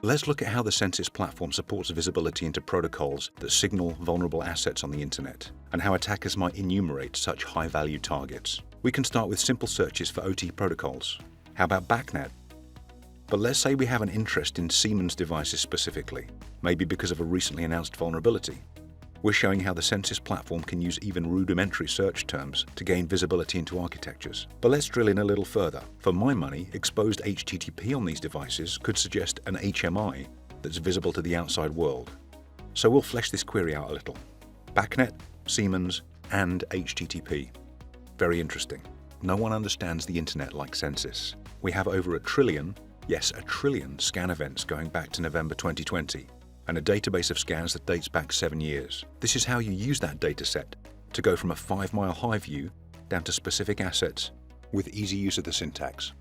Let's look at how the Censys platform supports visibility into protocols that signal vulnerable assets on the internet, and how attackers might enumerate such high-value targets. We can start with simple searches for OT protocols. How about BACnet? But let's say we have an interest in Siemens devices specifically, maybe because of a recently announced vulnerability. We're showing how the Censys platform can use even rudimentary search terms to gain visibility into architectures. But let's drill in a little further. For my money, exposed HTTP on these devices could suggest an HMI that's visible to the outside world. So we'll flesh this query out a little. BACnet, Siemens, and HTTP. Very interesting. No one understands the internet like Censys. We have over 1 trillion, yes, 1 trillion scan events going back to November 2020. And a database of scans that dates back 7 years. This is how you use that dataset to go from a 5-mile high view down to specific assets with easy use of the syntax.